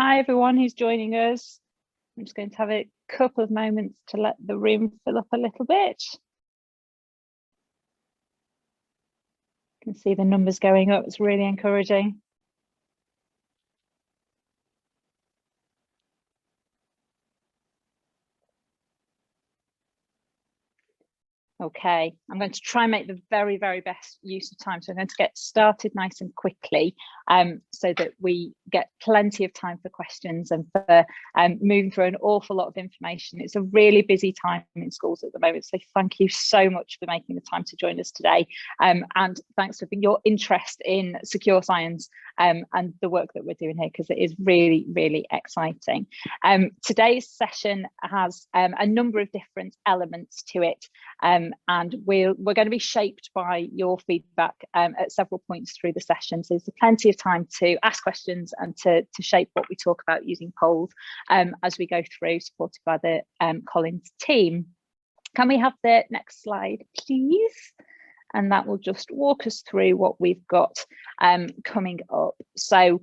Hi, everyone who's joining us. I'm just going to have a couple of moments to let the room fill up a little bit. You can see the numbers going up. It's really encouraging. Okay, I'm going to try and make the very best use of time. So I'm going to get started nice and quickly so that we get plenty of time for questions and for moving through an awful lot of information. It's a really busy time in schools at the moment. So thank you so much for making the time to join us today. And thanks for your interest in secure science and the work that we're doing here, because it is really exciting. Today's session has a number of different elements to it. And we're going to be shaped by your feedback at several points through the session. So there's plenty of time to ask questions and to shape what we talk about using polls as we go through, supported by the Collins team. Can we have the next slide, please? And that will just walk us through what we've got coming up. So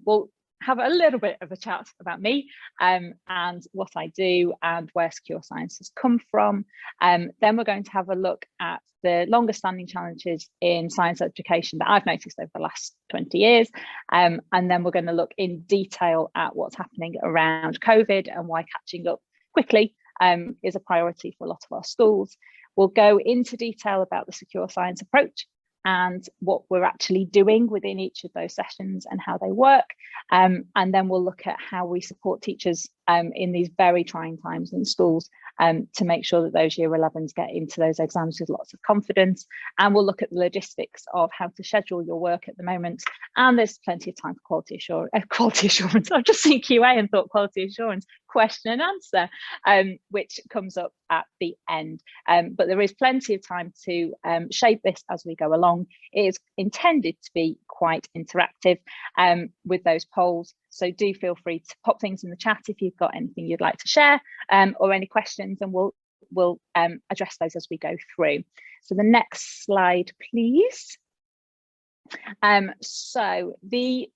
we'll have a little bit of a chat about me and what I do and where secure science has come from. Then we're going to have a look at the longer standing challenges in science education that I've noticed over the last 20 years. And then we're going to look in detail at what's happening around COVID and why catching up quickly is a priority for a lot of our schools. We'll go into detail about the secure science approach and what we're actually doing within each of those sessions and how they work. And then we'll look at how we support teachers in these very trying times in schools to make sure that those year 11s get into those exams with lots of confidence. And we'll look at the logistics of how to schedule your work at the moment. And there's plenty of time for quality assurance. I've just seen QA and thought quality assurance, question and answer, which comes up at the end. But there is plenty of time to shape this as we go along. It is intended to be quite interactive with those polls. So do feel free to pop things in the chat if you've got anything you'd like to share or any questions, and we'll address those as we go through. So the next slide, please. So the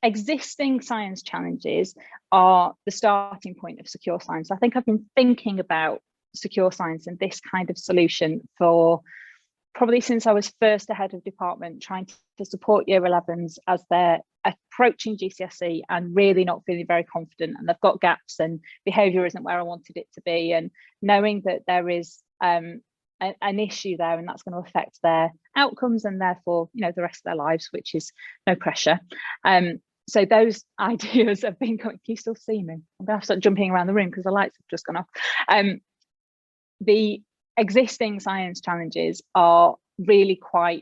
existing science challenges are the starting point of secure science. I think I've been thinking about secure science and this kind of solution for probably since I was first a head of department, trying to support year 11s as they're approaching GCSE and really not feeling very confident, and they've got gaps and behaviour isn't where I wanted it to be, and knowing that there is an issue there and that's going to affect their outcomes and therefore, you know, the rest of their lives, which is no pressure. So those ideas have been going. Can you still see me? I'm gonna have to start jumping around the room because the lights have just gone off. The existing science challenges are really quite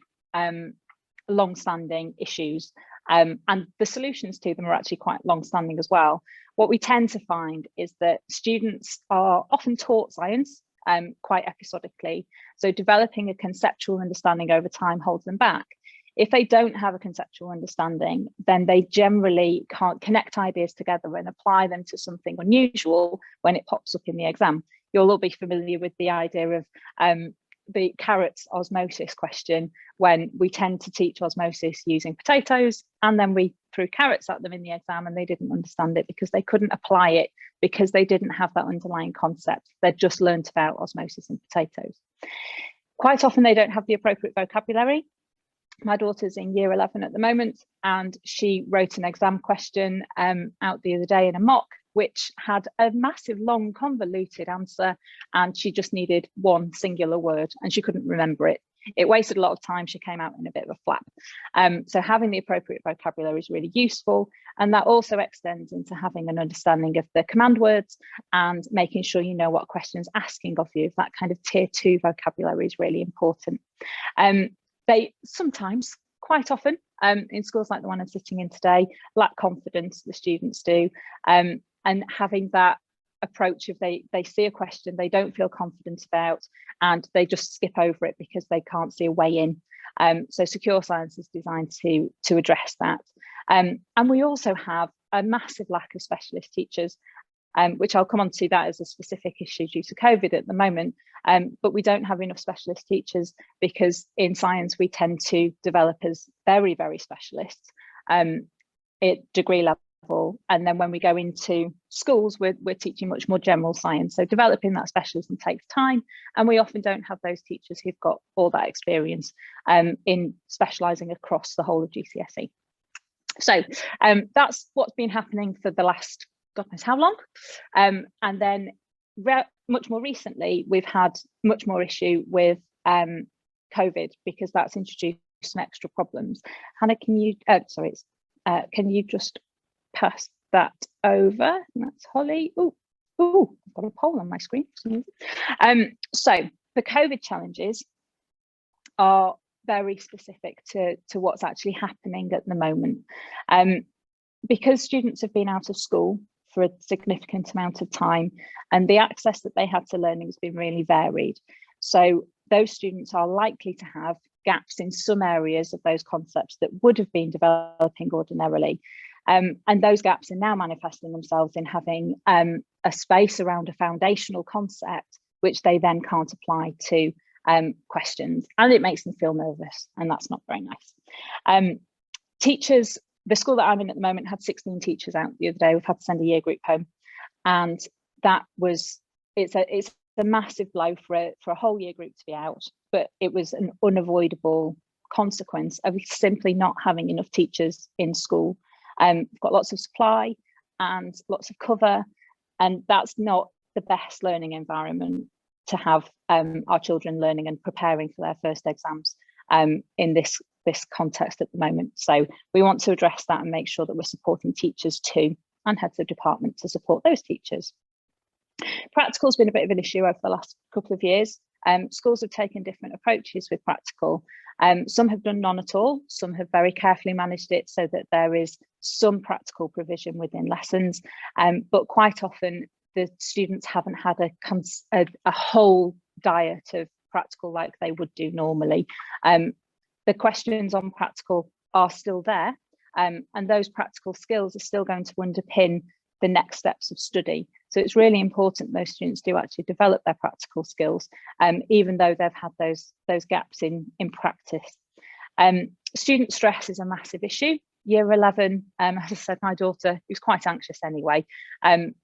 long-standing issues, and the solutions to them are actually quite long-standing as well. What we tend to find is that students are often taught science quite episodically, so developing a conceptual understanding over time holds them back. If they don't have a conceptual understanding, then they generally can't connect ideas together and apply them to something unusual when it pops up in the exam. You'll all be familiar with the idea of the carrots osmosis question, when we tend to teach osmosis using potatoes and then we threw carrots at them in the exam and they didn't understand it because they couldn't apply it, because they didn't have that underlying concept. They'd just learnt about osmosis and potatoes. Quite often they don't have the appropriate vocabulary. My daughter's in year 11 at the moment, and she wrote an exam question out the other day in a mock, which had a massive, long, convoluted answer, and she just needed one singular word and she couldn't remember it. It wasted a lot of time. She came out in a bit of a flap. So having the appropriate vocabulary is really useful. And that also extends into having an understanding of the command words and making sure you know what question's asking of you. That kind of tier 2 vocabulary is really important. They sometimes, quite often, in schools like the one I'm sitting in today, lack confidence, the students do. And having that approach of they see a question they don't feel confident about and they just skip over it because they can't see a way in. So secure science is designed to address that. And we also have a massive lack of specialist teachers, which I'll come on to that as a specific issue due to COVID at the moment. But we don't have enough specialist teachers because in science we tend to develop as very specialists at degree level level, and then when we go into schools, we're teaching much more general science. So developing that specialism takes time, and we often don't have those teachers who've got all that experience in specialising across the whole of GCSE. So that's what's been happening for the last God knows how long. And then much more recently, we've had much more issue with COVID, because that's introduced some extra problems. Hannah, can you can you just pass that over? And that's Holly. Oh, I've got a poll on my screen. So the COVID challenges are very specific to what's actually happening at the moment. Because students have been out of school for a significant amount of time, and the access that they had to learning has been really varied. So those students are likely to have gaps in some areas of those concepts that would have been developing ordinarily. And those gaps are now manifesting themselves in having a space around a foundational concept, which they then can't apply to questions, and it makes them feel nervous, and that's not very nice. Teachers, the school that I'm in at the moment had 16 teachers out the other day. We've had to send a year group home, and that was, it's a massive blow for a whole year group to be out, but it was an unavoidable consequence of simply not having enough teachers in school. We've got lots of supply and lots of cover, and that's not the best learning environment to have our children learning and preparing for their first exams in this context at the moment. So we want to address that and make sure that we're supporting teachers too, and heads of department to support those teachers. Practical's been a bit of an issue over the last couple of years. Schools have taken different approaches with practical. Some have done none at all. Some have very carefully managed it so that there is some practical provision within lessons, but quite often the students haven't had a whole diet of practical like they would do normally. The questions on practical are still there, and those practical skills are still going to underpin the next steps of study. So it's really important those students do actually develop their practical skills, even though they've had those gaps in practice. Student stress is a massive issue. Year 11, as I said, my daughter, who's quite anxious anyway,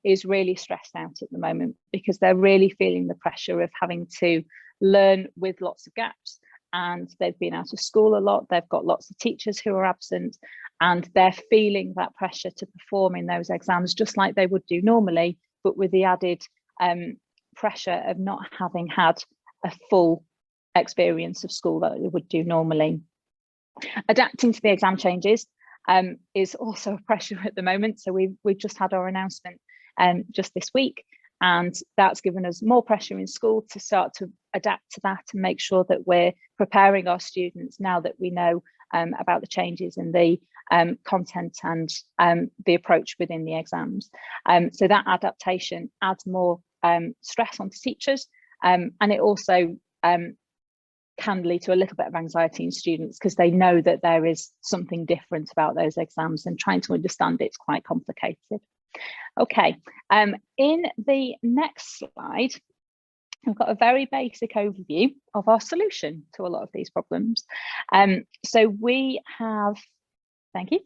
is really stressed out at the moment, because they're really feeling the pressure of having to learn with lots of gaps, and they've been out of school a lot. They've got lots of teachers who are absent, and they're feeling that pressure to perform in those exams just like they would do normally, but with the added pressure of not having had a full experience of school that they would do normally. Adapting to the exam changes is also a pressure at the moment. So we've just had our announcement just this week, and that's given us more pressure in school to start to adapt to that and make sure that we're preparing our students now that we know about the changes in the content and the approach within the exams. So that adaptation adds more stress onto teachers, and it also can lead to a little bit of anxiety in students, because they know that there is something different about those exams, and trying to understand it's quite complicated. Okay, in the next slide, we've got a very basic overview of our solution to a lot of these problems. So we have, thank you.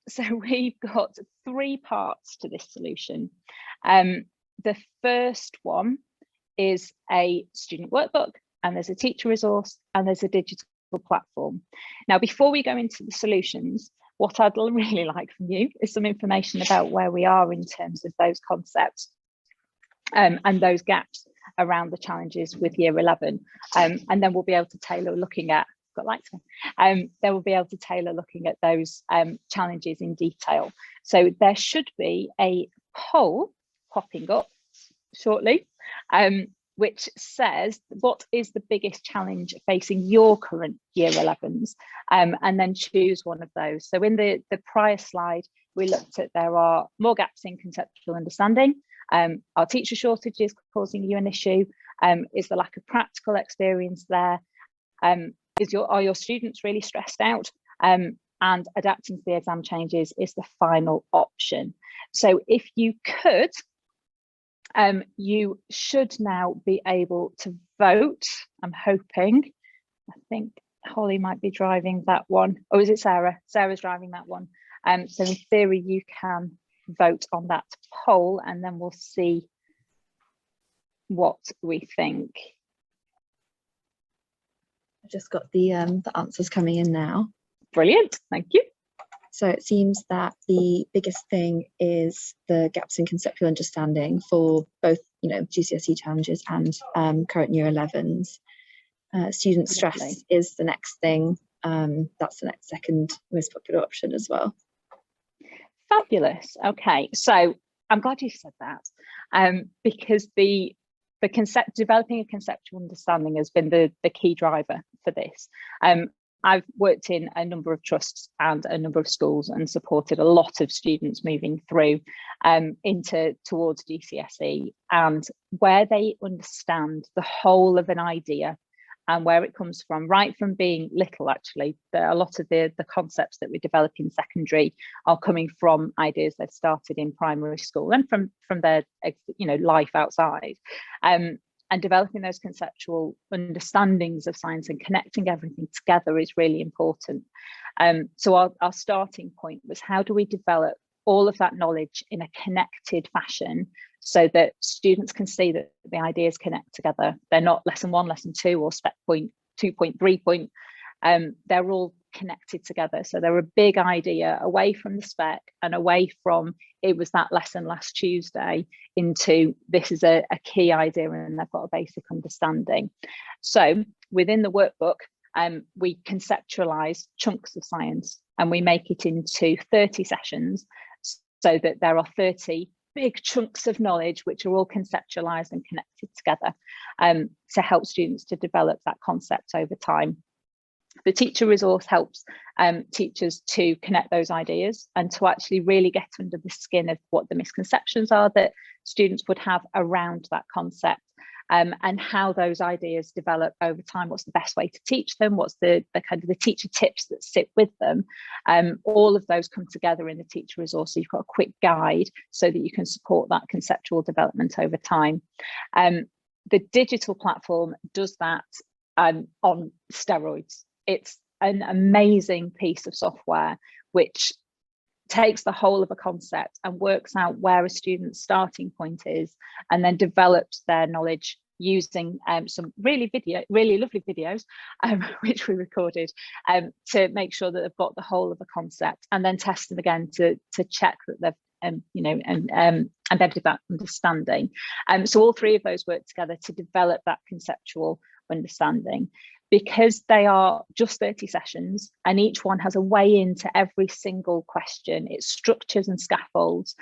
So we've got 3 parts to this solution. The first one is a student workbook, and there's a teacher resource, and there's a digital platform. Now, before we go into the solutions, what I'd really like from you is some information about where we are in terms of those concepts and those gaps around the challenges with year 11. And then we'll be able to tailor looking at, got lights on, then we'll be able to tailor looking at those challenges in detail. So there should be a poll popping up shortly, which says, what is the biggest challenge facing your current year 11s? And then choose one of those. So in the prior slide, we looked at there are more gaps in conceptual understanding. Our teacher shortages causing you an issue? Is the lack of practical experience there? Are your students really stressed out? And adapting to the exam changes is the final option. So if you could, you should now be able to vote. I'm hoping. I think Holly might be driving that one. Oh, is it Sarah? Sarah's driving that one. So in theory, you can vote on that poll, and then we'll see what we think. I've just got the answers coming in now. Brilliant, thank you. So it seems that the biggest thing is the gaps in conceptual understanding for both, GCSE challenges and current year 11s. Student stress Lovely. is the next thing. That's the next second most popular option as well. Fabulous. Okay, so I'm glad you said that, because the developing a conceptual understanding has been the key driver for this. I've worked in a number of trusts and a number of schools and supported a lot of students moving through towards GCSE, and where they understand the whole of an idea and where it comes from, right from being little. Actually, a lot of the concepts that we develop in secondary are coming from ideas they've started in primary school and from their life outside. And developing those conceptual understandings of science and connecting everything together is really important. So our starting point was, how do we develop all of that knowledge in a connected fashion so that students can see that the ideas connect together? They're not lesson 1, lesson 2, or spec point 2.3 point. They're all connected together. So they're a big idea away from the spec and away from it was that lesson last Tuesday into this is a key idea and they've got a basic understanding. So within the workbook, we conceptualize chunks of science and we make it into 30 sessions so that there are 30 big chunks of knowledge which are all conceptualized and connected together to help students to develop that concept over time. The teacher resource helps teachers to connect those ideas and to actually really get under the skin of what the misconceptions are that students would have around that concept, and how those ideas develop over time. What's the best way to teach them? What's the kind of the teacher tips that sit with them? All of those come together in the teacher resource. So you've got a quick guide so that you can support that conceptual development over time. The digital platform does that on steroids. It's an amazing piece of software which takes the whole of a concept and works out where a student's starting point is, and then develops their knowledge using some really lovely videos which we recorded to make sure that they've got the whole of a concept, and then test them again to check that they've embedded that understanding. So all three of those work together to develop that conceptual understanding. Because they are just 30 sessions and each one has a way into every single question, it structures and scaffolds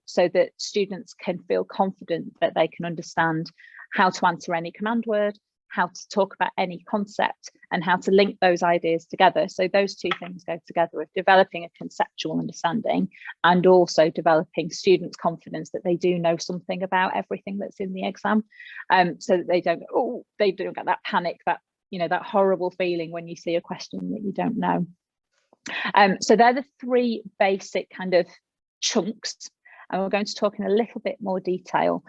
so that students can feel confident that they can understand how to answer any command word, how to talk about any concept, and how to link those ideas together. So those two things go together, of developing a conceptual understanding and also developing students' confidence that they do know something about everything that's in the exam, so that they don't get that panic, that horrible feeling when you see a question that you don't know. So they're the three basic kind of chunks, and we're going to talk in a little bit more detail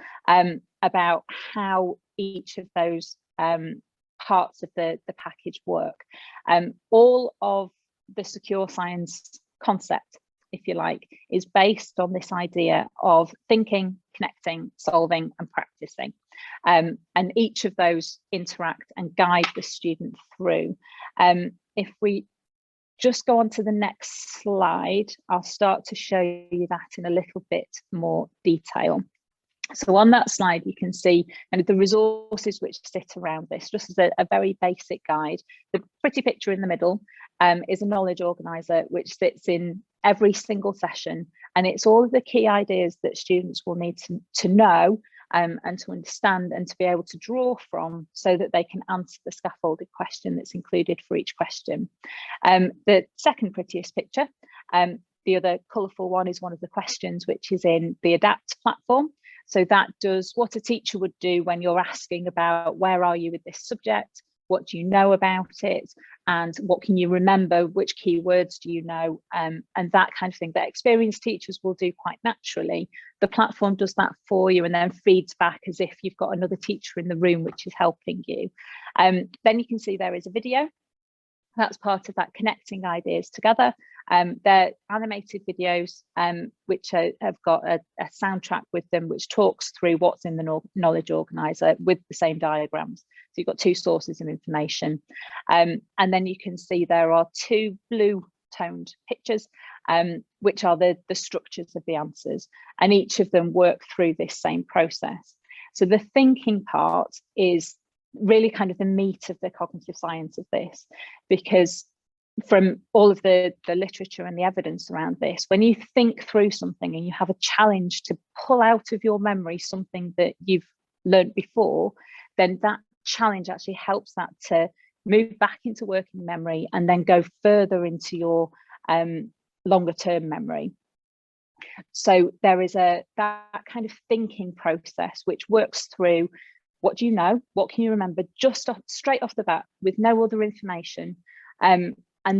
about how each of those parts of the package work. All of the secure science concept, if you like, is based on this idea of thinking, connecting, solving, and practicing. And each of those interact and guide the student through. If we just go on to the next slide, I'll start to show you that in a little bit more detail. So on that slide, you can see kind of the resources which sit around this, just as a very basic guide. The pretty picture in the middle is a knowledge organizer, which sits in every single session. And it's all of the key ideas that students will need to know and to understand and to be able to draw from so that they can answer the scaffolded question that's included for each question. The second prettiest picture, the other colourful one, is one of the questions which is in the ADAPT platform. So that does what a teacher would do when you're asking about where are you with this subject, what do you know about it, and what can you remember, which keywords do you know, and that kind of thing that experienced teachers will do quite naturally. The platform does that for you and then feeds back as if you've got another teacher in the room which is helping you. Then you can see there is a video. That's part of that connecting ideas together. They're animated videos which have got a soundtrack with them, which talks through what's in the knowledge organizer with the same diagrams. So you've got two sources of information. And then you can see there are two blue toned pictures, which are the structures of the answers. And each of them work through this same process. So the thinking part is really kind of the meat of the cognitive science of this, because from all of the literature and the evidence around this, when you think through something and you have a challenge to pull out of your memory something that you've learned before, then that challenge actually helps that to move back into working memory and then go further into your longer term memory. So there is that kind of thinking process which works through what do you know, what can you remember just straight off the bat with no other information, and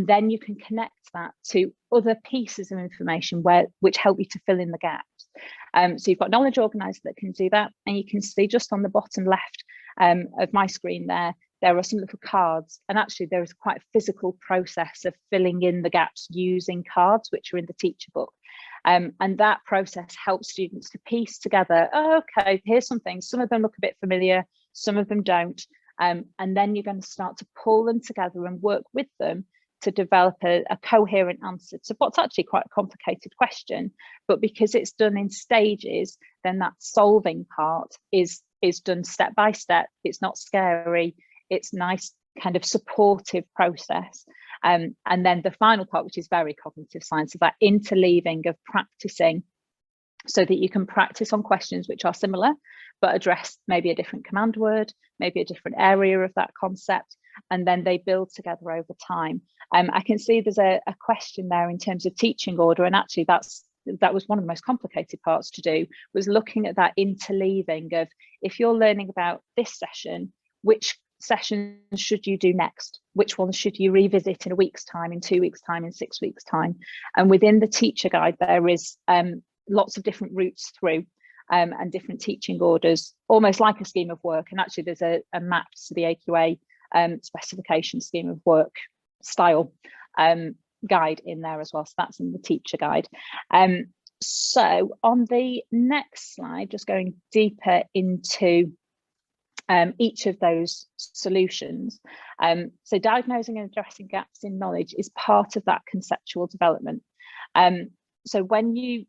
then you can connect that to other pieces of information which help you to fill in the gaps. So you've got knowledge organizer that can do that, and you can see just on the bottom left of my screen there are some little cards, and actually there is quite a physical process of filling in the gaps using cards which are in the teacher book. And that process helps students to piece together, oh, okay, here's some things, some of them look a bit familiar, some of them don't, and then you're going to start to pull them together and work with them to develop a coherent answer to what's actually quite a complicated question. But because it's done in stages, then that solving part is done step by step. It's not scary, it's nice kind of supportive process. And then the final part, which is very cognitive science, is that interleaving of practicing, so that you can practice on questions which are similar but address maybe a different command word, maybe a different area of that concept, and then they build together over time. I can see there's a question there in terms of teaching order, and actually that was one of the most complicated parts to do, was looking at that interleaving of, if you're learning about this session, which sessions should you do next? Which ones should you revisit in a week's time, in 2 weeks' time, in 6 weeks' time? And within the teacher guide, there is lots of different routes through and different teaching orders, almost like a scheme of work. And actually there's a map to the AQA specification scheme of work style guide in there as well. So that's in the teacher guide. So on the next slide, just going deeper into each of those solutions. So diagnosing and addressing gaps in knowledge is part of that conceptual development. So when you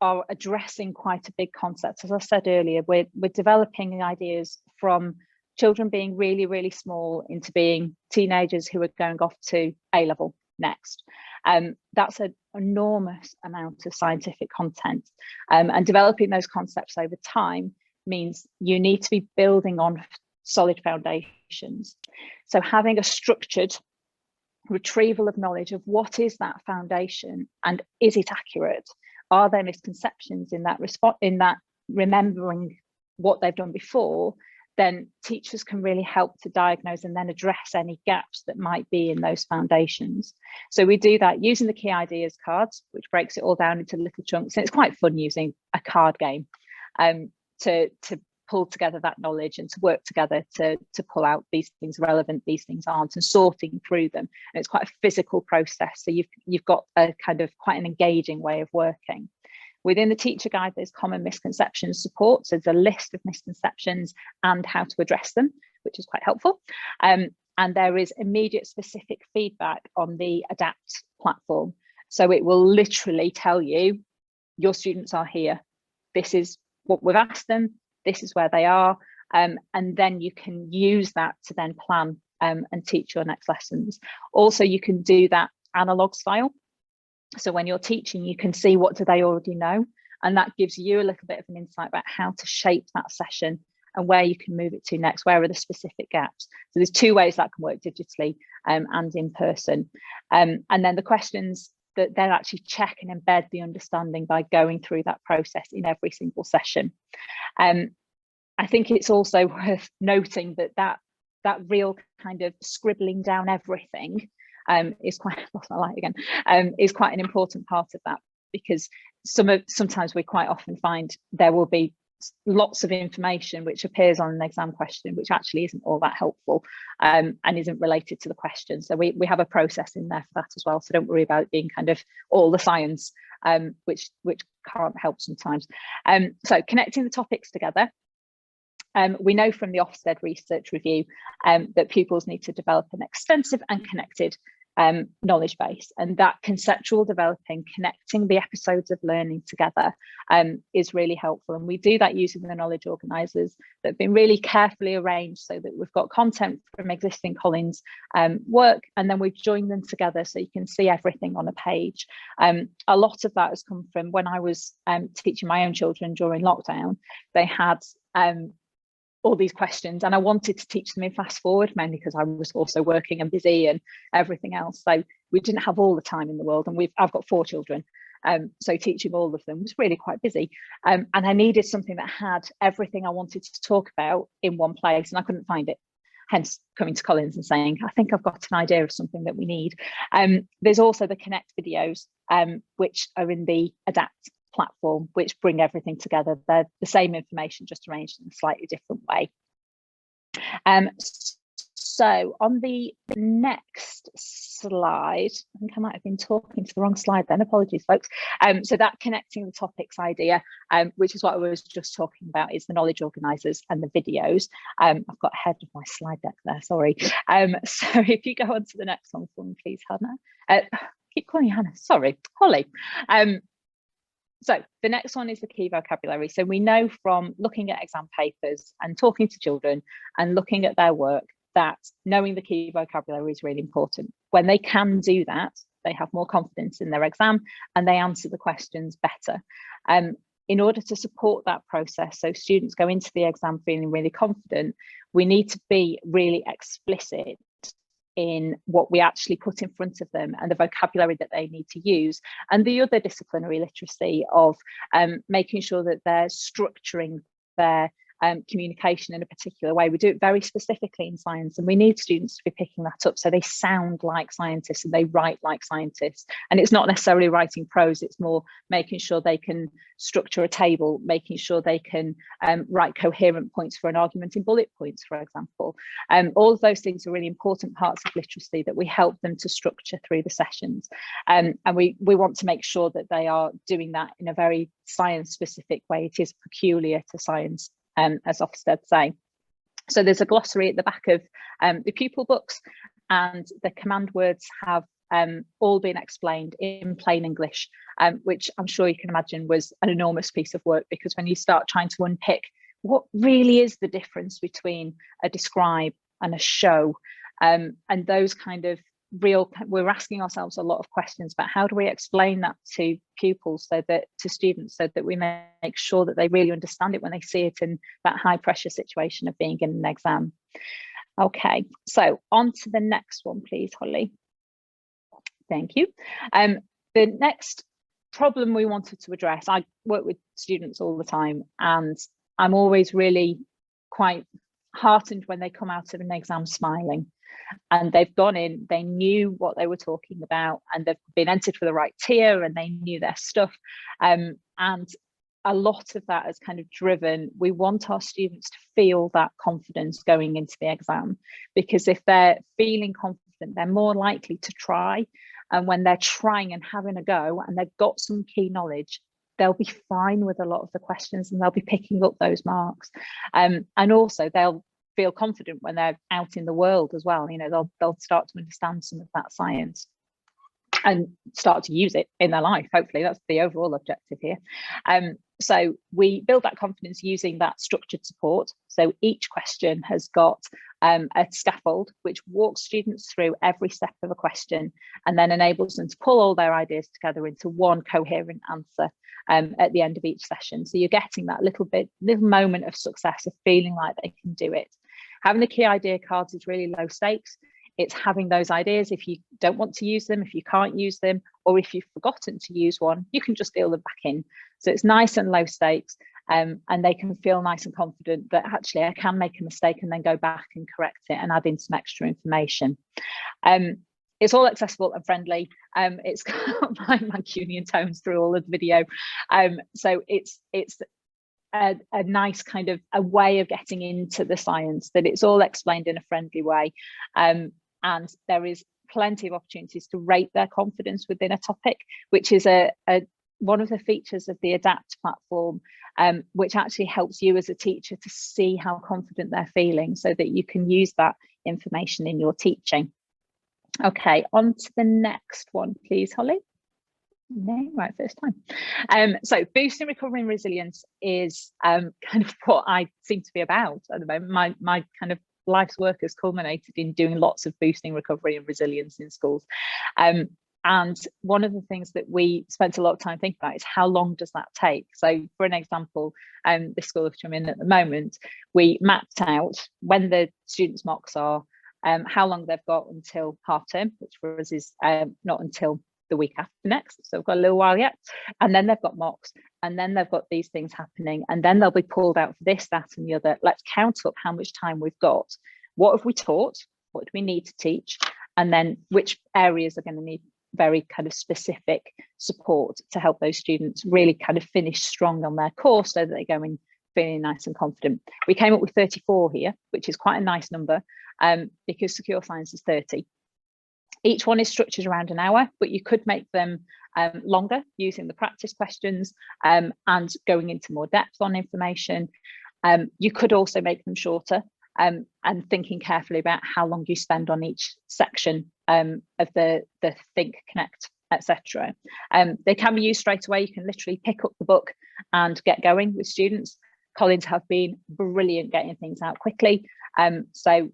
are addressing quite a big concept, as I said earlier, we're developing ideas from children being really, really small into being teenagers who are going off to A-level next. That's an enormous amount of scientific content, and developing those concepts over time means you need to be building on solid foundations. So having a structured retrieval of knowledge of what is that foundation and is it accurate? Are there misconceptions in that remembering what they've done before? Then teachers can really help to diagnose and then address any gaps that might be in those foundations. So we do that using the key ideas cards, which breaks it all down into little chunks. And it's quite fun using a card game to pull together that knowledge and to work together to pull out these things relevant, these things aren't, and sorting through them. And it's quite a physical process. So you've got a kind of quite an engaging way of working. Within the teacher guide, there's common misconceptions support. So there's a list of misconceptions and how to address them, which is quite helpful. And there is immediate specific feedback on the Adapt platform. So it will literally tell you, your students are here. This is what we've asked them. This is where they are. And then you can use that to then plan and teach your next lessons. Also, you can do that analog style. So when you're teaching, you can see what do they already know, and that gives you a little bit of an insight about how to shape that session and where you can move it to next, where are the specific gaps. So there's two ways that can work, digitally and in person. And then the questions that then actually check and embed the understanding by going through that process in every single session. I think it's also worth noting that real kind of scribbling down everything is quite, lost my light again, is quite an important part of that, because sometimes we quite often find there will be lots of information which appears on an exam question, which actually isn't all that helpful and isn't related to the question. So we have a process in there for that as well. So don't worry about it being kind of all the science, which can't help sometimes. So connecting the topics together. We know from the Ofsted research review that pupils need to develop an extensive and connected knowledge base, and that conceptual developing, connecting the episodes of learning together is really helpful. And we do that using the knowledge organisers that have been really carefully arranged so that we've got content from existing Collins work, and then we've joined them together so you can see everything on a page. A lot of that has come from when I was teaching my own children during lockdown. They had all these questions, and I wanted to teach them in fast forward, mainly because I was also working and busy and everything else. So we didn't have all the time in the world, and I've got 4 children, so teaching all of them was really quite busy, and I needed something that had everything I wanted to talk about in one place, and I couldn't find it. Hence coming to Collins and saying, I think I've got an idea of something that we need. There's also the Connect videos, which are in the Adapt platform, which bring everything together. They're the same information, just arranged in a slightly different way. So on the next slide, I think I might have been talking to the wrong slide then, apologies folks. So that connecting the topics idea, which is what I was just talking about, is the knowledge organisers and the videos. I've got ahead of my slide deck there, sorry. So if you go on to the next one for me, please, Hannah. Keep calling you Hannah, sorry, Holly. So the next one is the key vocabulary. So we know from looking at exam papers and talking to children and looking at their work that knowing the key vocabulary is really important. When they can do that, they have more confidence in their exam and they answer the questions better. In order to support that process, so students go into the exam feeling really confident, we need to be really explicit in what we actually put in front of them and the vocabulary that they need to use, and the other disciplinary literacy of making sure that they're structuring their communication in a particular way. We do it very specifically in science, and we need students to be picking that up so they sound like scientists and they write like scientists. And it's not necessarily writing prose, it's more making sure they can structure a table, making sure they can write coherent points for an argument in bullet points, for example. All of those things are really important parts of literacy that we help them to structure through the sessions. And we want to make sure that they are doing that in a very science specific way. It is peculiar to science, as Ofsted say. So there's a glossary at the back of the pupil books, and the command words have all been explained in plain English, which I'm sure you can imagine was an enormous piece of work, because when you start trying to unpick what really is the difference between a describe and a show, and those kind of we're asking ourselves a lot of questions about how do we explain that to pupils, to students, so that we make sure that they really understand it when they see it in that high pressure situation of being in an exam. Okay, so on to the next one, please, Holly. Thank you. The next problem we wanted to address, I work with students all the time, and I'm always really quite heartened when they come out of an exam smiling. And they've gone in, they knew what they were talking about, and they've been entered for the right tier and they knew their stuff. And a lot of that is kind of driven, we want our students to feel that confidence going into the exam, because if they're feeling confident, they're more likely to try. And when they're trying and having a go and they've got some key knowledge, they'll be fine with a lot of the questions and they'll be picking up those marks. And also they'll feel confident when they're out in the world as well. You know, they'll start to understand some of that science and start to use it in their life. Hopefully that's the overall objective here. So we build that confidence using that structured support. So each question has got a scaffold which walks students through every step of a question and then enables them to pull all their ideas together into one coherent answer at the end of each session. So you're getting that little moment of success, of feeling like they can do it. Having the key idea cards is really low stakes. It's having those ideas. If you don't want to use them, if you can't use them, or if you've forgotten to use one, you can just deal them back in. So it's nice and low stakes, and they can feel nice and confident that actually I can make a mistake and then go back and correct it and add in some extra information. It's all accessible and friendly. It's got my Mancunian tones through all of the video. So it's a nice kind of a way of getting into the science, that it's all explained in a friendly way, and there is plenty of opportunities to rate their confidence within a topic, which is one of the features of the Adapt platform, which actually helps you as a teacher to see how confident they're feeling, so that you can use that information in your teaching. Okay, on to the next one, please, Holly. No, right, first time. So boosting recovery and resilience is kind of what I seem to be about at the moment. My kind of life's work has culminated in doing lots of boosting recovery and resilience in schools. And one of the things that we spent a lot of time thinking about is how long does that take? So for an example, the school which I'm in at the moment, we mapped out when the students' mocks are, how long they've got until half term, which for us is not until the week after next, so we've got a little while yet, and then they've got mocks, and then they've got these things happening, and then they'll be pulled out for this, that and the other. Let's count up how much time we've got, what have we taught, what do we need to teach, and then which areas are going to need very kind of specific support to help those students really kind of finish strong on their course, so that they go in feeling nice and confident. We came up with 34 here, which is quite a nice number, because secure science is 30. Each one is structured around an hour, but you could make them longer using the practice questions and going into more depth on information. You could also make them shorter, and thinking carefully about how long you spend on each section of the think, connect, etc. They can be used straight away. You can literally pick up the book and get going with students. Colleagues have been brilliant getting things out quickly. So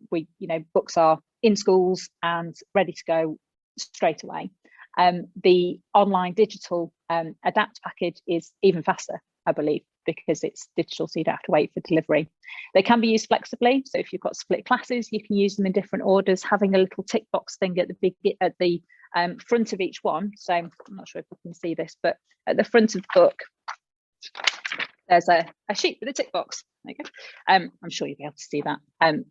books are in schools and ready to go straight away. The online digital Adapt package is even faster, I believe, because it's digital, so you don't have to wait for delivery. They can be used flexibly, so if you've got split classes, you can use them in different orders, having a little tick box thing at the front of each one. So I'm not sure if you can see this, but at the front of the book, there's a sheet with a tick box. There you go. I'm sure you'll be able to see that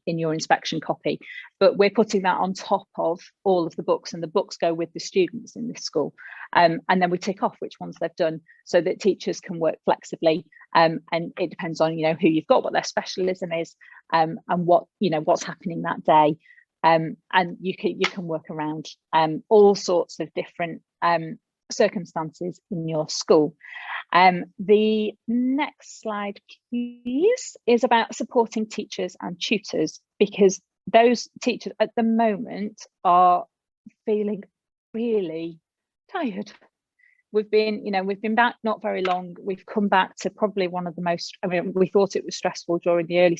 in your inspection copy, but we're putting that on top of all of the books, and the books go with the students in this school. And then we tick off which ones they've done, so that teachers can work flexibly. And it depends on who you've got, what their specialism is, and what's happening that day. And you can work around all sorts of different circumstances in your school. The next slide, please, is about supporting teachers and tutors, because those teachers at the moment are feeling really tired. We've been back not very long. We've come back to probably one of the most, we thought it was stressful during the early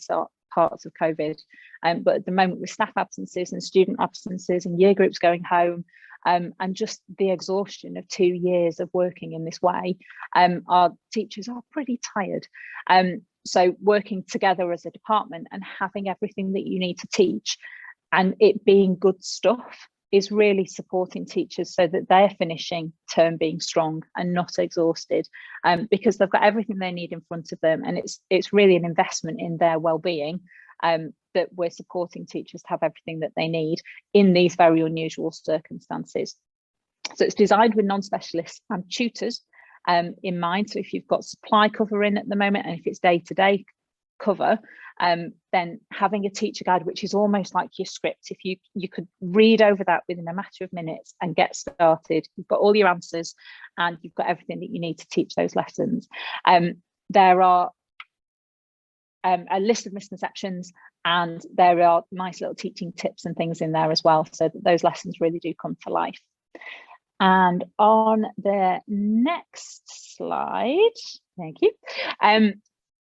parts of COVID, but at the moment, with staff absences and student absences and year groups going home, and just the exhaustion of 2 years of working in this way, our teachers are pretty tired. So working together as a department and having everything that you need to teach, and it being good stuff, is really supporting teachers so that they're finishing term being strong and not exhausted, because they've got everything they need in front of them, and it's really an investment in their well-being, that we're supporting teachers to have everything that they need in these very unusual circumstances. So it's designed with non-specialists and tutors in mind. So if you've got supply cover in at the moment, and if it's day-to-day cover, then having a teacher guide, which is almost like your script, if you could read over that within a matter of minutes and get started, you've got all your answers and you've got everything that you need to teach those lessons. There are a list of misconceptions, and there are nice little teaching tips and things in there as well, so that those lessons really do come to life. And on the next slide, thank you,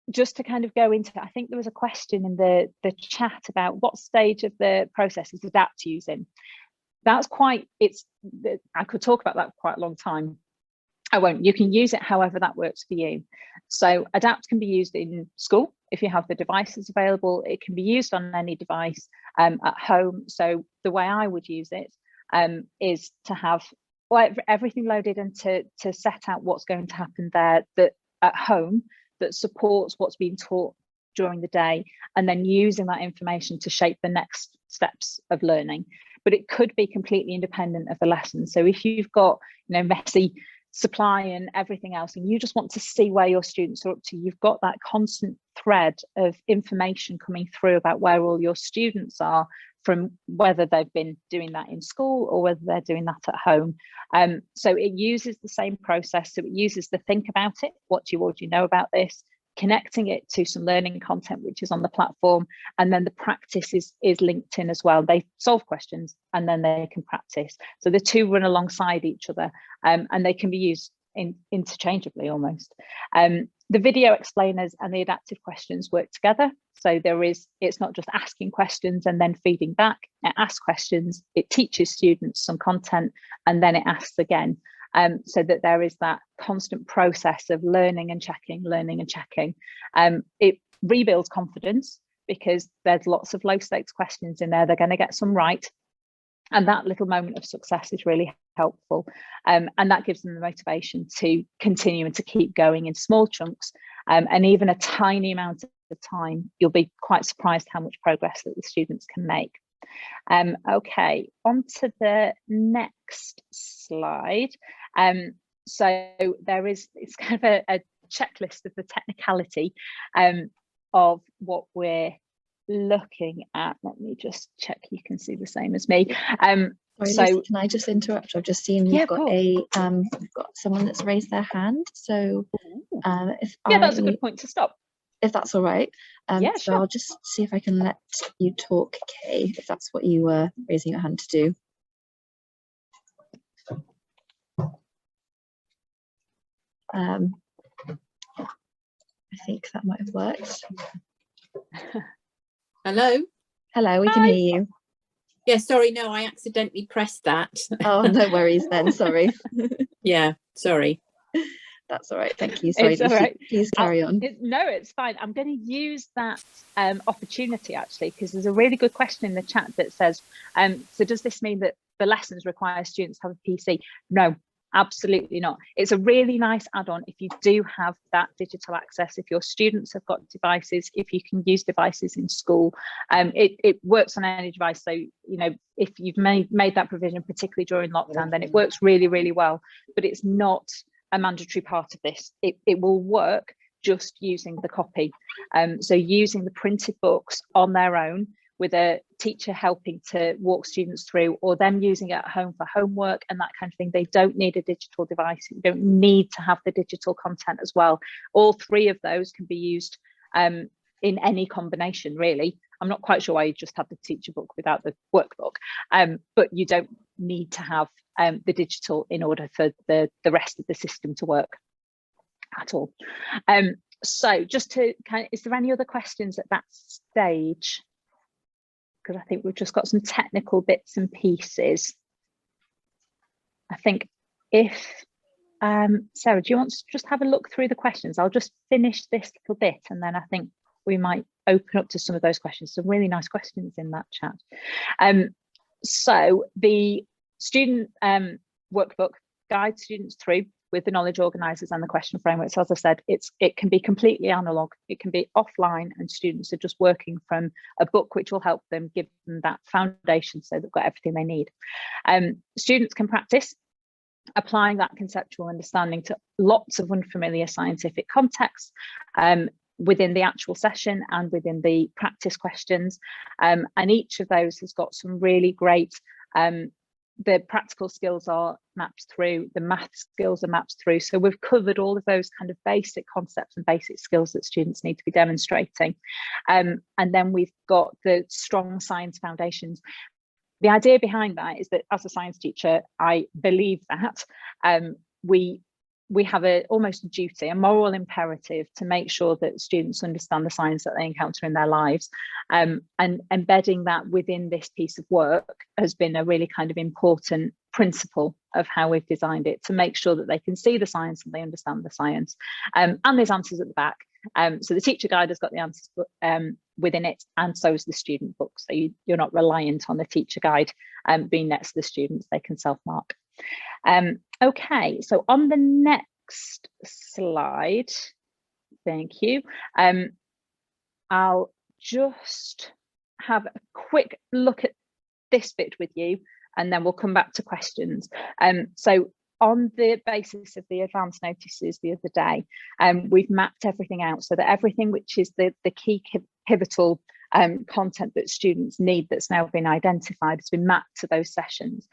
just to kind of go into, I think there was a question in the chat about what stage of the process is Adapt using. That's I could talk about that for quite a long time. I won't. You can use it however that works for you. So Adapt can be used in school if you have the devices available. It can be used on any device at home. So the way I would use it is to have everything loaded and to set out what's going to happen there that at home that supports what's being taught during the day, and then using that information to shape the next steps of learning. But it could be completely independent of the lesson. So if you've got messy supply and everything else, and you just want to see where your students are up to, you've got that constant thread of information coming through about where all your students are, from whether they've been doing that in school or whether they're doing that at home. So it uses the same process. So it uses the think about it, what do you already know about this, connecting it to some learning content which is on the platform, and then the practice is linked in as well. They solve questions and then they can practice. So the two run alongside each other, and they can be used interchangeably almost. The video explainers and the adaptive questions work together. So it's not just asking questions and then feeding back. It asks questions, it teaches students some content, and then it asks again. So that there is that constant process of learning and checking. It rebuilds confidence because there's lots of low stakes questions in there. They're going to get some right. And that little moment of success is really helpful. And that gives them the motivation to continue and to keep going in small chunks. And even a tiny amount of time, you'll be quite surprised how much progress that the students can make. Okay, on to the next slide. So it's kind of a checklist of the technicality of what we're looking at. Let me just check you can see the same as me. Sorry, so Lucy, can I just interrupt? I've just seen we've got we've got someone that's raised their hand. So that's a good point to stop. If that's all right. Yeah, so sure. I'll just see if I can let you talk, Kay, if that's what you were raising your hand to do. I think that might have worked. Hello? Hello, we can hear you. Yeah, sorry, no, I accidentally pressed that. Oh, no worries then, sorry. Yeah, sorry. That's all right, thank you. Sorry, it's all right. Please carry on. No, it's fine. I'm going to use that opportunity actually, because there's a really good question in the chat that says, so does this mean that the lessons require students to have a PC? No, absolutely not. It's a really nice add-on if you do have that digital access, if your students have got devices, if you can use devices in school. It works on any device. So, if you've made that provision, particularly during lockdown, then it works really, really well. But it's not a mandatory part of this. It will work just using the copy. So using the printed books on their own with a teacher helping to walk students through, or them using it at home for homework and that kind of thing. They don't need a digital device. You don't need to have the digital content as well. All three of those can be used in any combination, really. I'm not quite sure why you just have the teacher book without the workbook, but you don't need to have the digital in order for the rest of the system to work at all. So just to is there any other questions at that stage? Because I think we've just got some technical bits and pieces. I think if Sarah, do you want to just have a look through the questions? I'll just finish this little bit and then I think we might open up to some of those questions. Some really nice questions in that chat. So the student workbook guides students through with the knowledge organisers and the question framework. So as I said, it can be completely analog, it can be offline, and students are just working from a book which will help them, give them that foundation so they've got everything they need. Students can practice applying that conceptual understanding to lots of unfamiliar scientific contexts within the actual session and within the practice questions. And each of those has got some really great, the practical skills are mapped through, the math skills are mapped through. So we've covered all of those kind of basic concepts and basic skills that students need to be demonstrating. And then we've got the strong science foundations. The idea behind that is that as a science teacher, I believe that we have almost a duty, a moral imperative to make sure that students understand the science that they encounter in their lives. And embedding that within this piece of work has been a really kind of important principle of how we've designed it, to make sure that they can see the science and they understand the science. And there's answers at the back. So the teacher guide has got the answers within it, and so is the student book. So you're not reliant on the teacher guide being next to the students, they can self-mark. Okay, so on the next slide, thank you. I'll just have a quick look at this bit with you, and then we'll come back to questions. So on the basis of the advance notices the other day, we've mapped everything out so that everything which is the key pivotal content that students need that's now been identified has been mapped to those sessions.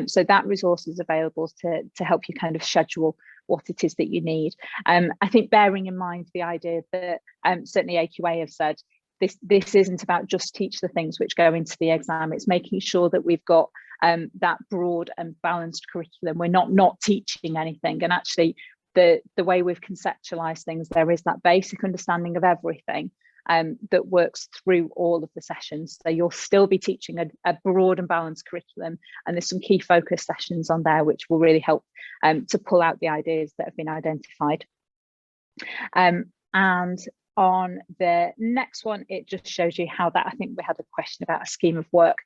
So that resource is available to help you kind of schedule what it is that you need. I think bearing in mind the idea that certainly AQA have said, this isn't about just teach the things which go into the exam, it's making sure that we've got that broad and balanced curriculum. We're not teaching anything, and actually the way we've conceptualized things, there is that basic understanding of everything that works through all of the sessions. So you'll still be teaching a broad and balanced curriculum, and there's some key focus sessions on there which will really help to pull out the ideas that have been identified. And on the next one, it just shows you how that, I think we had a question about a scheme of work.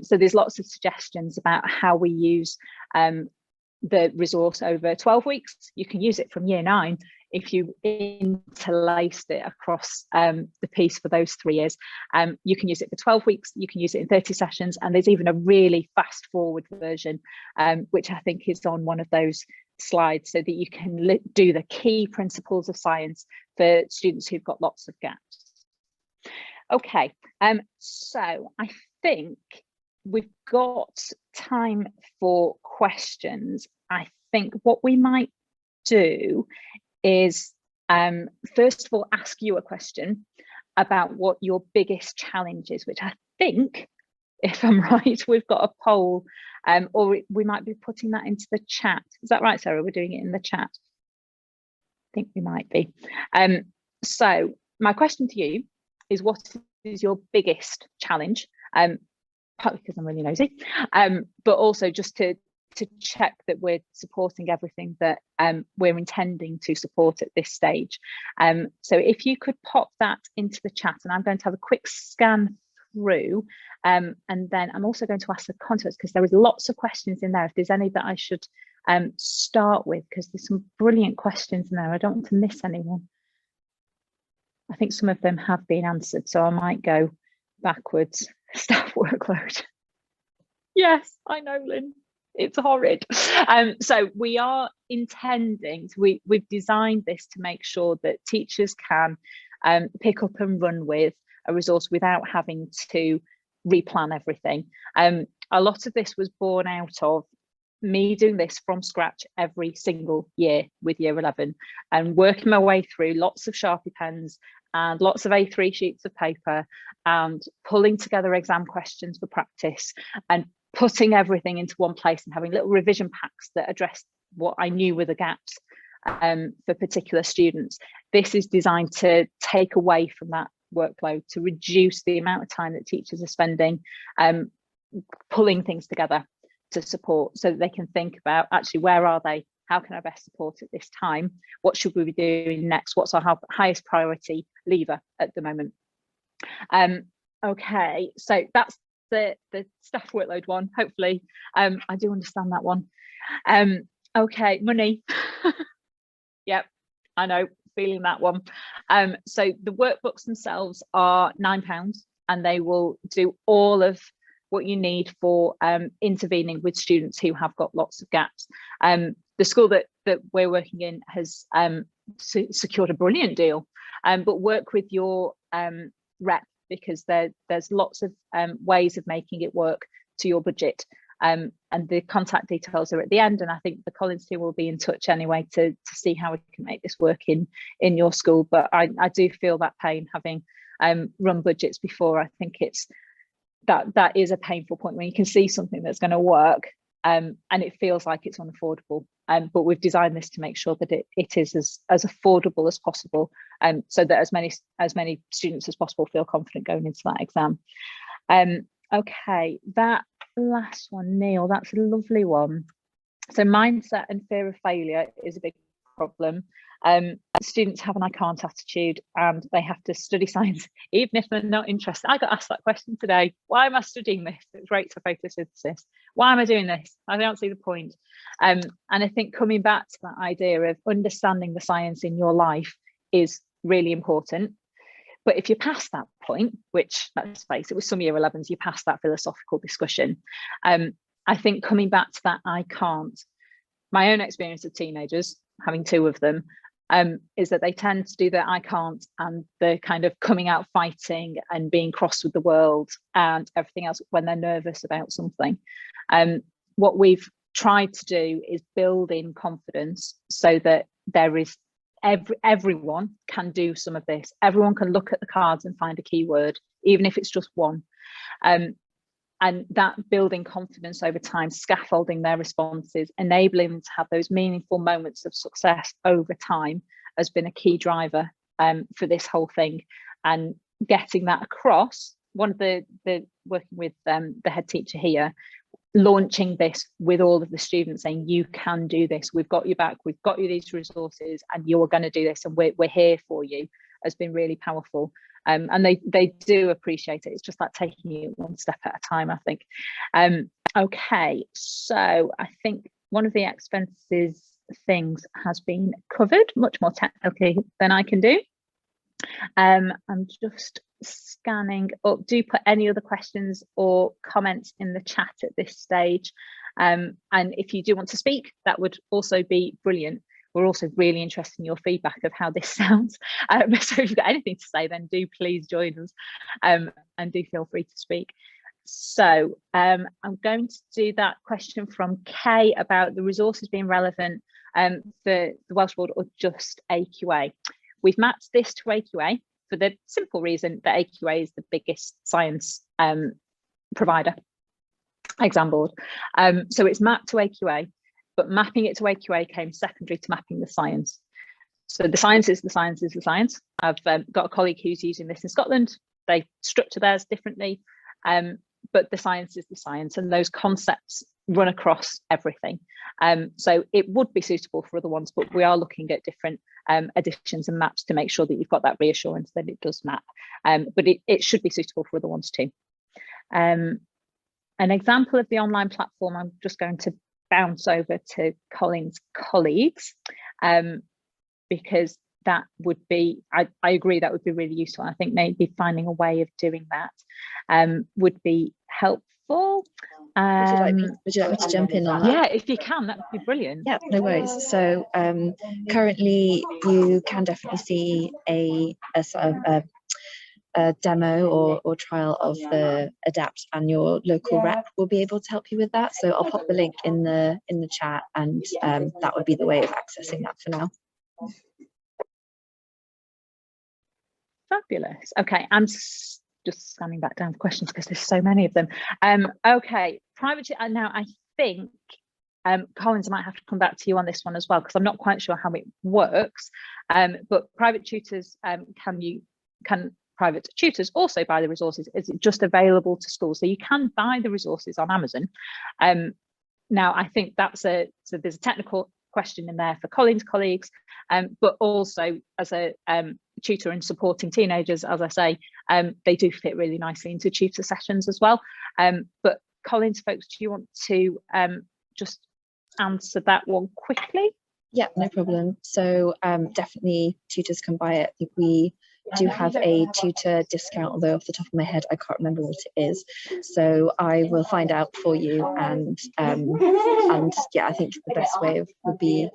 So there's lots of suggestions about how we use the resource over 12 weeks. You can use it from year 9 if you interlaced it across the piece for those 3 years. You can use it for 12 weeks, you can use it in 30 sessions, and there's even a really fast forward version, which I think is on one of those slides, so that you can do the key principles of science for students who've got lots of gaps. Okay, so I think we've got time for questions. I think what we might do is first of all ask you a question about what your biggest challenge is, which I think, if I'm right, we've got a poll, or we might be putting that into the chat. Is that right, Sarah? We're doing it in the chat. I think we might be. So my question to you is, what is your biggest challenge? Partly because I'm really nosy, but also just to check that we're supporting everything that we're intending to support at this stage. So if you could pop that into the chat, and I'm going to have a quick scan through, and then I'm also going to ask the contacts, because there was lots of questions in there, if there's any that I should start with, because there's some brilliant questions in there. I don't want to miss anyone. I think some of them have been answered, so I might go backwards. Staff workload. Yes, I know, Lynn. It's horrid. So we are intending, we've designed this to make sure that teachers can pick up and run with a resource without having to replan everything. A lot of this was born out of me doing this from scratch every single year with year 11 and working my way through lots of Sharpie pens and lots of A3 sheets of paper and pulling together exam questions for practice and putting everything into one place and having little revision packs that address what I knew were the gaps for particular students. This is designed to take away from that workload, to reduce the amount of time that teachers are spending pulling things together to support, so that they can think about, actually, where are they? How can I best support at this time? What should we be doing next? What's our highest priority lever at the moment? Okay, so that's the staff workload one. Hopefully, I do understand that one. Okay, money. Yep, I know, feeling that one. So the workbooks themselves are £9, and they will do all of what you need for intervening with students who have got lots of gaps. The school that we're working in has secured a brilliant deal, but work with your rep, because there's lots of ways of making it work to your budget. And the contact details are at the end, and I think the Collins team will be in touch anyway to see how we can make this work in your school. But I do feel that pain, having run budgets before. I think it's that is a painful point when you can see something that's going to work and it feels like it's unaffordable. But we've designed this to make sure that it is as affordable as possible, so that as many students as possible feel confident going into that exam. Okay, that last one, Neil, that's a lovely one. So mindset and fear of failure is a big problem. Students have an I can't attitude, and they have to study science even if they're not interested. I got asked that question today. Why am I studying this? It's great for photosynthesis. Why am I doing this? I don't see the point. And I think coming back to that idea of understanding the science in your life is really important. But if you're past that point, which, let's face it, with some year 11s, you're past that philosophical discussion. I think coming back to that I can't my own experience of teenagers, having 2 of them, is that they tend to do the I can't and the kind of coming out fighting and being cross with the world and everything else when they're nervous about something. What we've tried to do is build in confidence so that there is everyone can do some of this. Everyone can look at the cards and find a keyword, even if it's just one. And that building confidence over time, scaffolding their responses, enabling them to have those meaningful moments of success over time has been a key driver for this whole thing. And getting that across, one of the working with the head teacher here, launching this with all of the students saying, you can do this, we've got you back, we've got you these resources and you're going to do this and we're here for you, has been really powerful. And they do appreciate it. It's just like taking it one step at a time, I think. Okay, so I think one of the expenses things has been covered much more technically than I can do. I'm just scanning up. Do put any other questions or comments in the chat at this stage. And if you do want to speak, that would also be brilliant. We're also really interested in your feedback of how this sounds. So if you've got anything to say, then do please join us and do feel free to speak. So I'm going to do that question from Kay about the resources being relevant for the Welsh Board or just AQA. We've mapped this to AQA for the simple reason that AQA is the biggest science provider, exam board. So it's mapped to AQA. But mapping it to AQA came secondary to mapping the science. So the science is the science is the science. I've got a colleague who's using this in Scotland. They structure theirs differently, but the science is the science, and those concepts run across everything. So it would be suitable for other ones, but we are looking at different additions and maps to make sure that you've got that reassurance that it does map. But it should be suitable for other ones too. An example of the online platform, I'm just going to bounce over to Colin's colleagues, because that would be, I agree, that would be really useful. I think maybe finding a way of doing that would be helpful. Would you like me to jump in on that? Yeah, if you can, that would be brilliant. Yeah, no worries. So currently you can definitely see a demo or trial of the Adapt, and your local rep will be able to help you with that. So I'll pop the link in the chat, and that would be the way of accessing that for now. Fabulous. Okay, I'm just scanning back down the questions because there's so many of them. Okay, private now I think Collins, I might have to come back to you on this one as well, because I'm not quite sure how it works. But private tutors, can private tutors also buy the resources? Is it just available to schools? So you can buy the resources on Amazon. Now I think that's so there's a technical question in there for Colin's colleagues, but also as a tutor and supporting teenagers, as I say, they do fit really nicely into tutor sessions as well. But Colin's folks, do you want to just answer that one quickly? Yeah, no problem. So definitely tutors can buy it. I think we do have a tutor discount, although off the top of my head I can't remember what it is. So I will find out for you, and yeah, I think the best way would be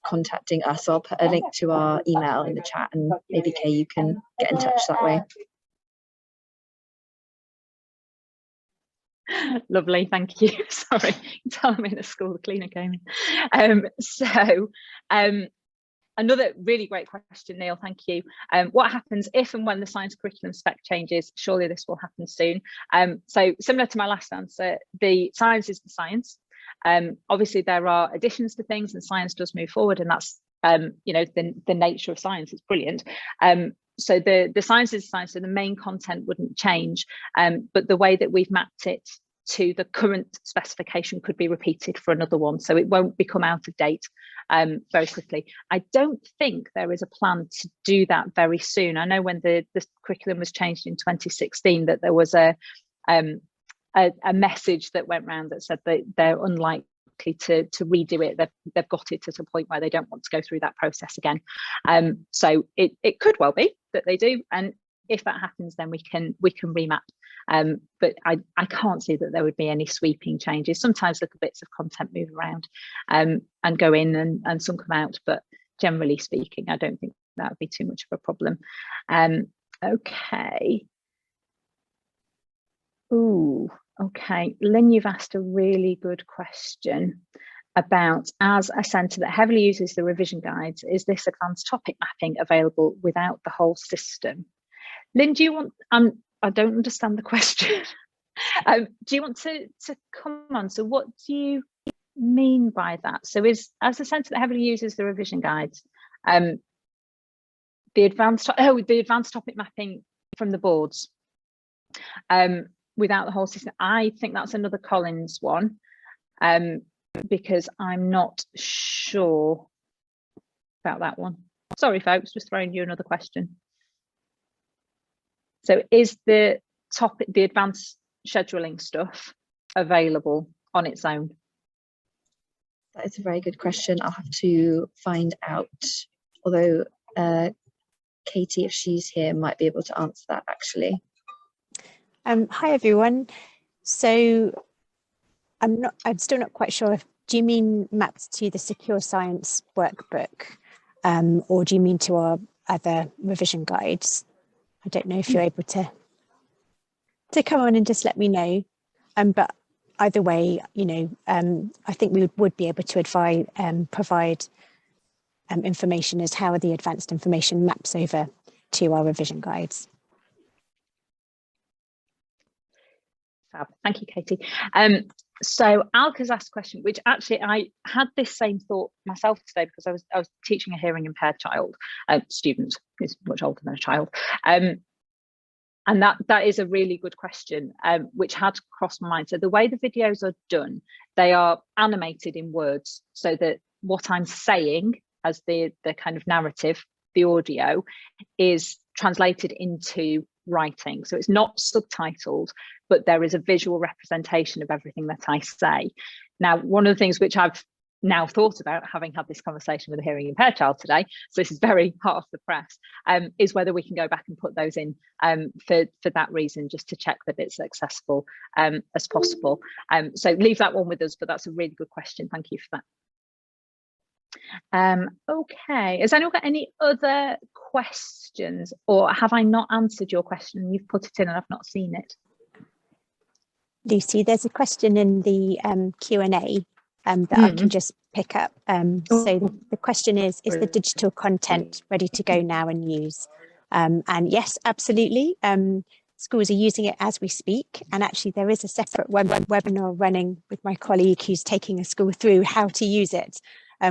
contacting us. So I'll put a link to our email in the chat, and maybe Kay, you can get in touch that way. Lovely, thank you. Sorry, you tell me in the school the cleaner came in. Another really great question, Neil, thank you. What happens if and when the science curriculum spec changes? Surely this will happen soon. So similar to my last answer, the science is the science. Obviously there are additions to things, and science does move forward, and that's you know, the nature of science. It's brilliant. So the science is science, so the main content wouldn't change, but the way that we've mapped it to the current specification could be repeated for another one, so it won't become out of date very quickly. I don't think there is a plan to do that very soon. I know when the curriculum was changed in 2016 that there was a message that went around that said that they're unlikely to redo it. They've got it at a point where they don't want to go through that process again. So it could well be that they do, and if that happens, then we can remap. But I can't see that there would be any sweeping changes. Sometimes little bits of content move around and go in, and some come out, but generally speaking, I don't think that would be too much of a problem. Okay. Ooh, okay. Lynn, you've asked a really good question about, as a centre that heavily uses the revision guides, is this advanced topic mapping available without the whole system? Lynn, do you want, I don't understand the question. Do you want to come on? So what do you mean by that? So is, as a centre that heavily uses the revision guides, the advanced topic mapping from the boards, without the whole system? I think that's another Collins one, because I'm not sure about that one. Sorry, folks, just throwing you another question. So is the topic, the advanced scheduling stuff, available on its own? That is a very good question. I'll have to find out, although Katie, if she's here, might be able to answer that actually. Hi everyone. So I'm still not quite sure if, do you mean mapped to the Secure Science workbook, or do you mean to our other revision guides? I don't know if you're able to come on and just let me know. But either way, you know, I think we would be able to advise, provide information as how the advanced information maps over to our revision guides. Fab. Thank you, Katie. So Alka's asked a question, which actually I had this same thought myself today, because I was teaching a hearing impaired child, student who's much older than a child, and that is a really good question, which had crossed my mind. So the way the videos are done, they are animated in words, so that what I'm saying as the kind of narrative, the audio, is translated into writing. So it's not subtitled, but there is a visual representation of everything that I say. Now, one of the things which I've now thought about, having had this conversation with a hearing impaired child today, so this is very hot off the press, is whether we can go back and put those in for that reason, just to check that it's accessible as possible. So leave that one with us, but that's a really good question. Thank you for that. Okay, has anyone got any other questions, or have I not answered your question? You've put it in and I've not seen it. Lucy, there's a question in the Q&A that I can just pick up. So the question is the digital content ready to go now and use? And yes, absolutely. Schools are using it as we speak. And actually there is a separate webinar running with my colleague who's taking a school through how to use it,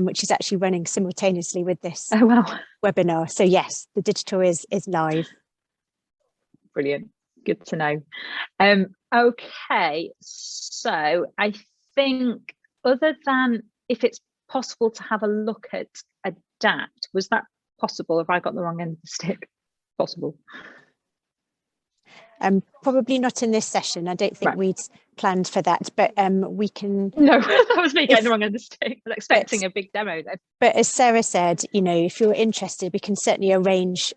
which is actually running simultaneously with this webinar. So yes, the digital is live. Brilliant. Good to know. Okay, so I think, other than if it's possible to have a look at adapt, was that possible? Have I got the wrong end of the stick? Possible. Probably not in this session. I don't think we'd planned for that, but we can. No, that was me getting the wrong end of the stick. I was expecting a big demo then. But as Sarah said, you know, if you're interested, we can certainly arrange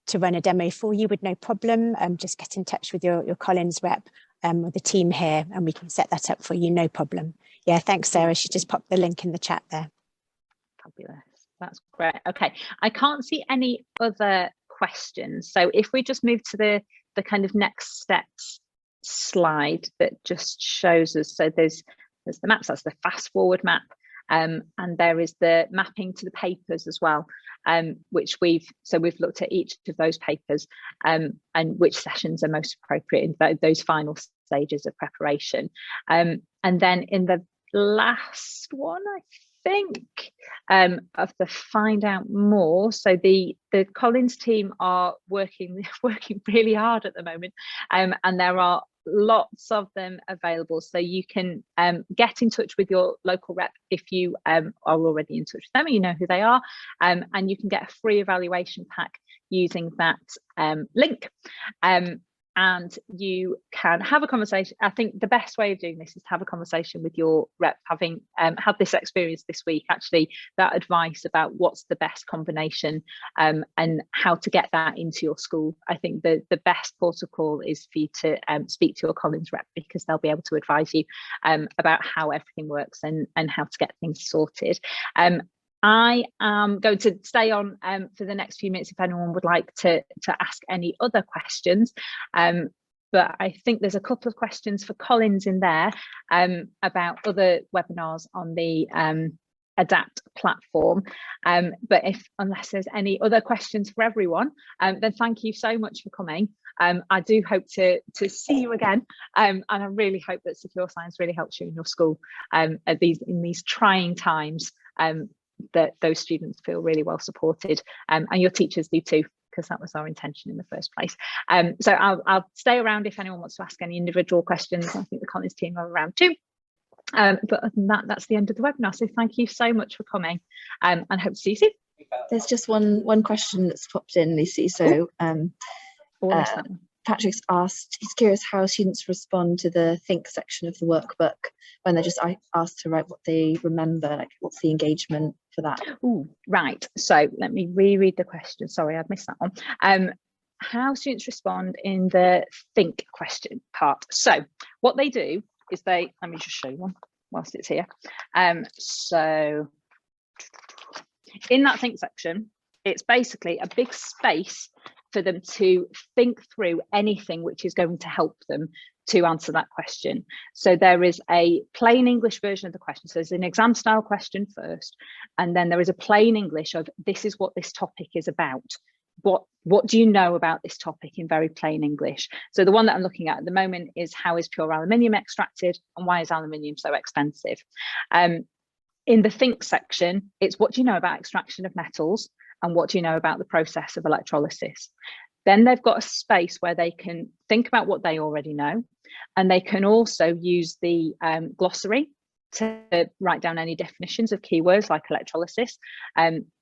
to run a demo for you with no problem. Just get in touch with your Collins rep or the team here, and we can set that up for you, no problem. Yeah, thanks, Sarah. She just popped the link in the chat there. Fabulous. That's great. Okay, I can't see any other questions. So if we just move to the kind of next steps slide that just shows us, so there's the maps, that's the fast forward map, and there is the mapping to the papers as well, which we've looked at each of those papers and which sessions are most appropriate in those final stages of preparation, and then in the last one, I think, of the find out more. So the Collins team are working really hard at the moment, and there are lots of them available. So you can get in touch with your local rep if you are already in touch with them and you know who they are, and you can get a free evaluation pack using that link. and you can have a conversation. I think the best way of doing this is to have a conversation with your rep, having had this experience this week, actually, that advice about what's the best combination and how to get that into your school. I think the best protocol is for you to speak to your Collins rep, because they'll be able to advise you about how everything works and how to get things sorted. I am going to stay on for the next few minutes if anyone would like to ask any other questions. But I think there's a couple of questions for Collins in there about other webinars on the Adapt platform. But unless there's any other questions for everyone, then thank you so much for coming. I do hope to see you again, and I really hope that Secure Science really helps you in your school in these trying times. That those students feel really well supported, and your teachers do too, because that was our intention in the first place. So I'll stay around if anyone wants to ask any individual questions. I think the Collins team are around too. But other than that, that's the end of the webinar. So thank you so much for coming, and hope to see you soon. There's just one question that's popped in, Lucy. So Patrick's asked, he's curious how students respond to the think section of the workbook when they're just asked to write what they remember, like what's the engagement for that? Ooh, right, so let me reread the question. Sorry, I've missed that one. How students respond in the think question part. So what they do is let me just show you one whilst it's here. So in that think section, it's basically a big space for them to think through anything which is going to help them to answer that question. So there is a plain English version of the question. So there's an exam style question first, and then there is a plain English of this is what this topic is about. What do you know about this topic in very plain English? So the one that I'm looking at the moment is how is pure aluminium extracted and why is aluminium so expensive? In the think section, it's what do you know about extraction of metals and what do you know about the process of electrolysis? Then they've got a space where they can think about what they already know, and they can also use the glossary to write down any definitions of keywords like electrolysis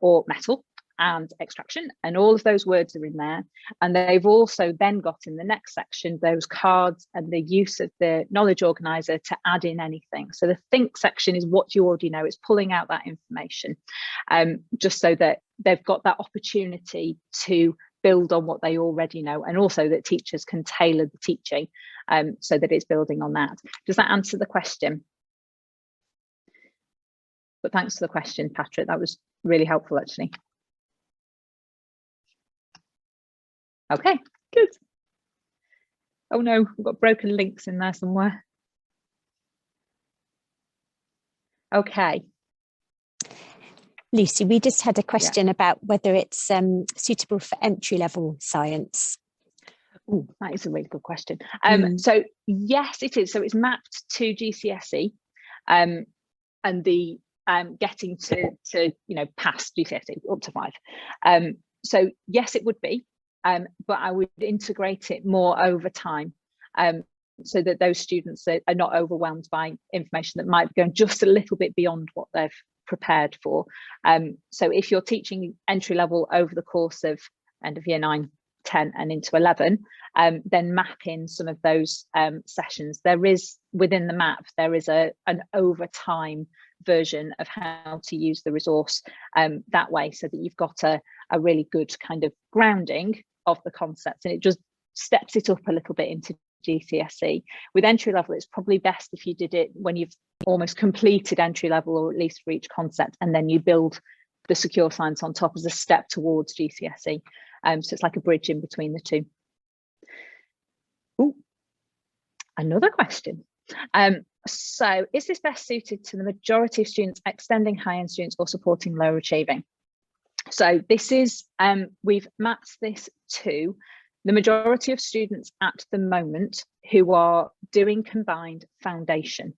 or metal and extraction, and all of those words are in there. And they've also then got in the next section those cards and the use of the knowledge organizer to add in anything. So the think section is what you already know, it's pulling out that information, just so that they've got that opportunity to build on what they already know, and also that teachers can tailor the teaching so that it's building on that. Does that answer the question? But thanks for the question, Patrick, that was really helpful actually. Okay, good. Oh no, we've got broken links in there somewhere. Okay. Lucy, we just had a question about whether it's suitable for entry-level science. Oh, that is a really good question. So yes, it is. So it's mapped to GCSE, and the getting to pass GCSE up to 5. So yes, it would be. But I would integrate it more over time, so that those students are not overwhelmed by information that might be going just a little bit beyond what they've prepared for. So if you're teaching entry level over the course of end of year 9, 10 and into 11, then map in some of those sessions. There is within the map, there is an over time version of how to use the resource that way, so that you've got a really good kind of grounding of the concepts, and it just steps it up a little bit into GCSE. With entry level, it's probably best if you did it when you've almost completed entry level, or at least for each concept, and then you build the secure science on top as a step towards GCSE. So it's like a bridge in between the two. Ooh, another question. So is this best suited to the majority of students extending high-end students or supporting lower achieving? So this is, we've mapped this to the majority of students at the moment who are doing combined foundation.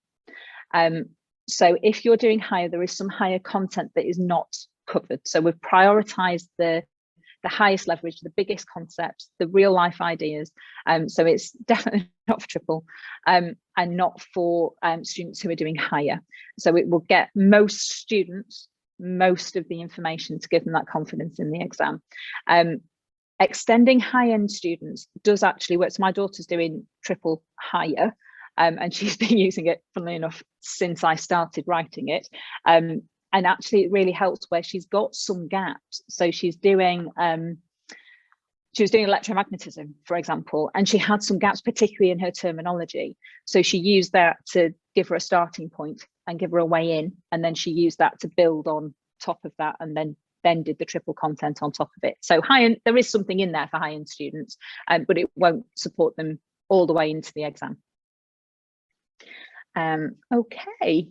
So if you're doing higher, there is some higher content that is not covered. So we've prioritized the highest leverage, the biggest concepts, the real life ideas. So it's definitely not for triple and not for students who are doing higher. So it will get most students most of the information to give them that confidence in the exam. Extending high-end students does actually work. So my daughter's doing triple higher, and she's been using it, funnily enough, since I started writing it. And actually, it really helps where she's got some gaps. So she was doing electromagnetism, for example, and she had some gaps, particularly in her terminology. So she used that to give her a starting point and give her a way in, and then she used that to build on top of that, and then did the triple content on top of it. So high-end, there is something in there for high-end students, but it won't support them all the way into the exam. Okay,